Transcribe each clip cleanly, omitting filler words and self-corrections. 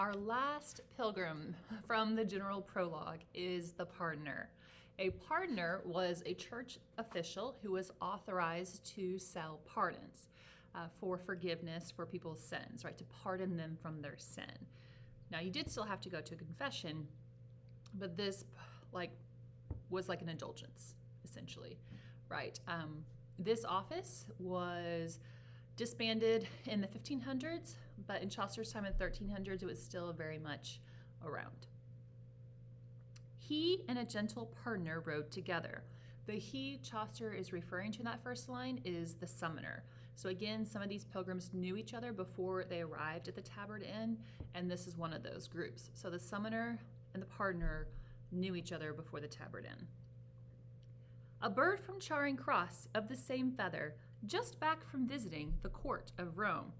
Our last pilgrim from the general prologue is the pardoner. A pardoner was a church official who was authorized to sell pardons for forgiveness for people's sins, right? To pardon them from their sin. Now, you did still have to go to a confession, but this was like an indulgence, essentially, right? This office was disbanded in the 1500s, but in Chaucer's time in the 1300s, it was still very much around. He and a gentle pardoner rode together. The he Chaucer is referring to in that first line is the summoner. So again, some of these pilgrims knew each other before they arrived at the Tabard Inn, and this is one of those groups. So the summoner and the pardoner knew each other before the Tabard Inn. A bird from Charing Cross of the same feather, just back from visiting the court of Rome.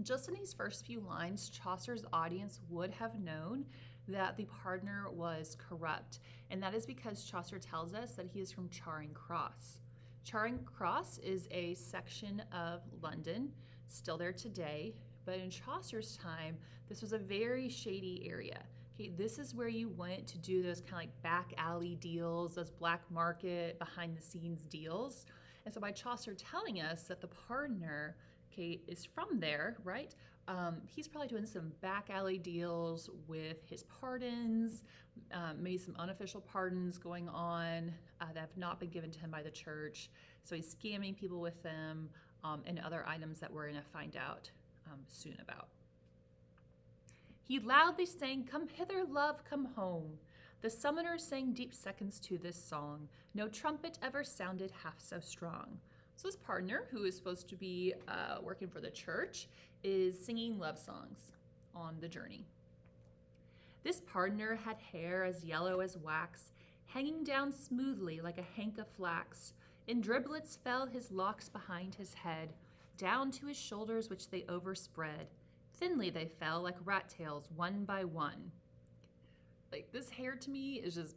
Just in these first few lines, Chaucer's audience would have known that the pardoner was corrupt, and that is because Chaucer tells us that he is from Charing Cross. Charing Cross is a section of London, still there today, but in Chaucer's time, this was a very shady area. Okay, this is where you went to do those kind of like back alley deals, those black market, behind the scenes deals. And so by Chaucer telling us that the pardoner, okay, is from there, right? He's probably doing some back alley deals with his pardons, maybe some unofficial pardons going on that have not been given to him by the church. So he's scamming people with them and other items that we're going to find out soon about. He loudly sang, "Come hither, love, come home." The summoner sang deep seconds to this song. No trumpet ever sounded half so strong. So this pardoner, who is supposed to be working for the church, is singing love songs on the journey. This pardoner had hair as yellow as wax, hanging down smoothly like a hank of flax. In driblets fell his locks behind his head, down to his shoulders which they overspread. Thinly they fell like rat tails, one by one. Like, this hair to me is just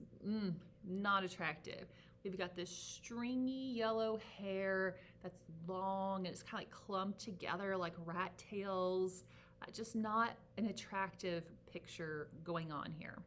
not attractive. We've got this stringy yellow hair that's long and it's kind of like clumped together like rat tails. Just not an attractive picture going on here.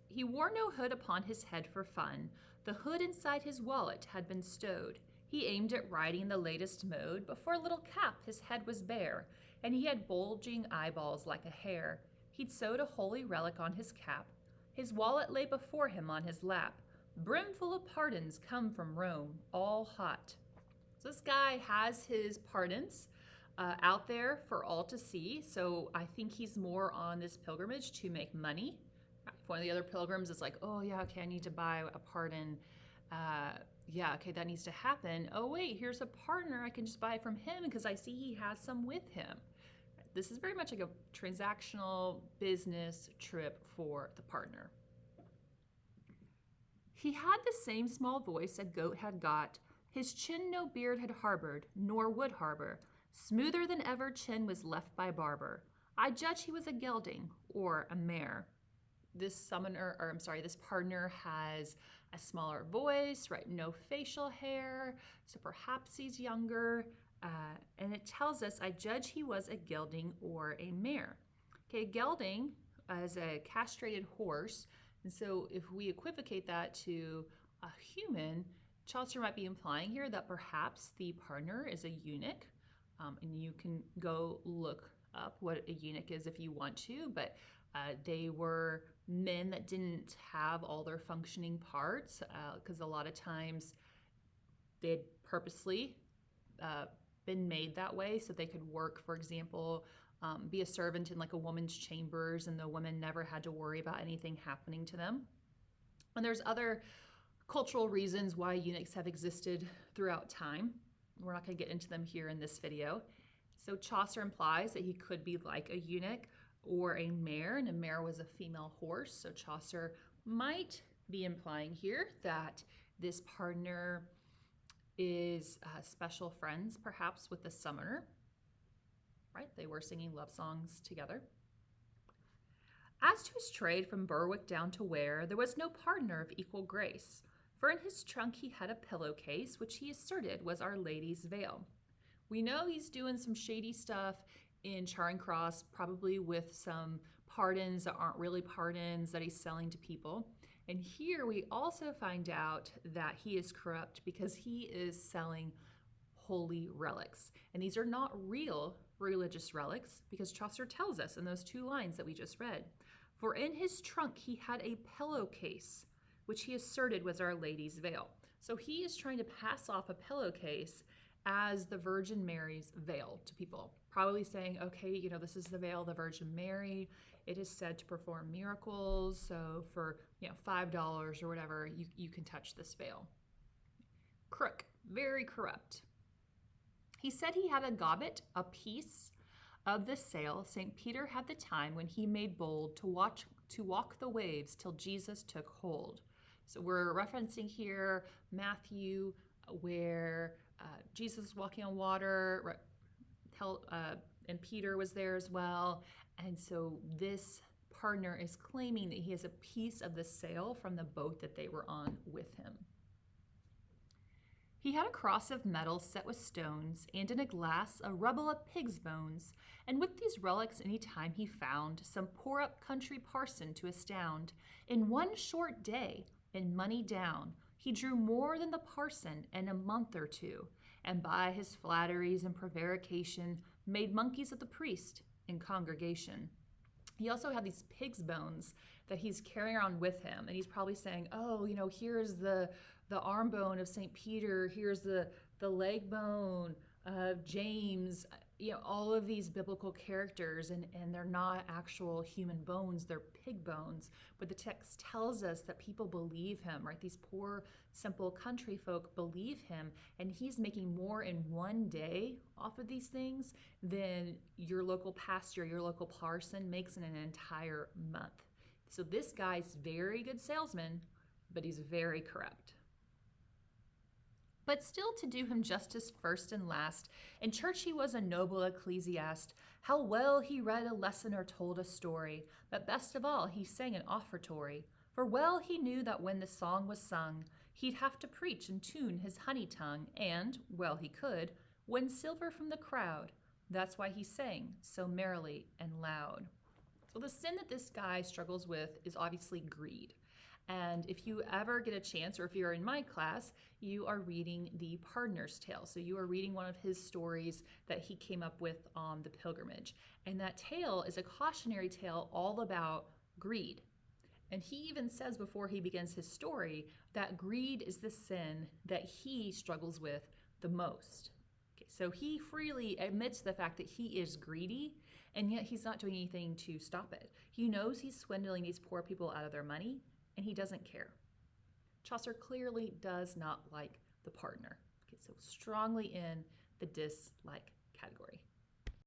He wore no hood upon his head for fun. The hood inside his wallet had been stowed. He aimed at riding the latest mode, but for a little cap his head was bare, and he had bulging eyeballs like a hare. He'd sewed a holy relic on his cap. His wallet lay before him on his lap, brimful of pardons come from Rome, all hot. So this guy has his pardons out there for all to see, so I think he's more on this pilgrimage to make money. If one of the other pilgrims is like, oh yeah, okay, I need to buy a pardon. Yeah, okay, that needs to happen. Oh wait, here's a pardoner. I can just buy it from him because I see he has some with him. This is very much like a transactional business trip for the pardoner. He had the same small voice a goat had got. His chin no beard had harbored, nor would harbor. Smoother than ever chin was left by barber. I judge he was a gelding or a mare. This pardoner has a smaller voice, right? No facial hair, so perhaps he's younger. And it tells us, I judge he was a gelding or a mare. Okay, a gelding is a castrated horse. And so if we equivocate that to a human, Chaucer might be implying here that perhaps the pardoner is a eunuch. And you can go look up what a eunuch is if you want to, but they were men that didn't have all their functioning parts because a lot of times they'd purposely been made that way so they could work, for example, be a servant in like a woman's chambers, and the women never had to worry about anything happening to them. And there's other cultural reasons why eunuchs have existed throughout time. We're not going to get into them here in this video. So Chaucer implies that he could be like a eunuch or a mare, and a mare was a female horse. So Chaucer might be implying here that this pardoner is special friends, perhaps with the summoner, right? They were singing love songs together. As to his trade from Berwick down to Ware, there was no pardoner of equal grace, for in his trunk he had a pillowcase, which he asserted was Our Lady's veil. We know he's doing some shady stuff in Charing Cross, probably with some pardons that aren't really pardons that he's selling to people. And here we also find out that he is corrupt because he is selling holy relics. And these are not real religious relics because Chaucer tells us in those 2 lines that we just read. For in his trunk he had a pillowcase, which he asserted was Our Lady's veil. So he is trying to pass off a pillowcase as the Virgin Mary's veil to people, probably saying, okay, this is the veil of the Virgin Mary. It is said to perform miracles. So for $5 or whatever, you can touch this veil. Crook, very corrupt. He said he had a gobbet, a piece of the sail St. Peter had the time when he made bold to walk the waves till Jesus took hold. So we're referencing here Matthew, where Jesus is walking on water, and Peter was there as well. And so this partner is claiming that he has a piece of the sail from the boat that they were on with him. He had a cross of metal set with stones, and in a glass a rubble of pig's bones, and with these relics any time he found some poor up country parson to astound. In one short day, in money down, he drew more than the parson in a month or 2, and by his flatteries and prevarication made monkeys of the priest in congregation. He also had these pig's bones that he's carrying around with him, and he's probably saying, oh, here's the arm bone of St. Peter, here's the leg bone of James, all of these biblical characters, and they're not actual human bones, they're pig bones. But the text tells us that people believe him, right? These poor, simple country folk believe him, and he's making more in one day off of these things than your local pastor, your local parson makes in an entire month. So this guy's very good salesman, but he's very corrupt. But still, to do him justice first and last, in church he was a noble ecclesiast. How well he read a lesson or told a story, but best of all he sang an offertory. For well he knew that when the song was sung, he'd have to preach and tune his honey tongue, and, well he could, win silver from the crowd. That's why he sang so merrily and loud. So the sin that this guy struggles with is obviously greed. And if you ever get a chance, or if you're in my class, you are reading the Pardoner's Tale. So you are reading one of his stories that he came up with on the pilgrimage. And that tale is a cautionary tale all about greed. And he even says before he begins his story that greed is the sin that he struggles with the most. Okay, so he freely admits the fact that he is greedy, and yet he's not doing anything to stop it. He knows he's swindling these poor people out of their money, and he doesn't care. Chaucer clearly does not like the partner. Okay, so strongly in the dislike category.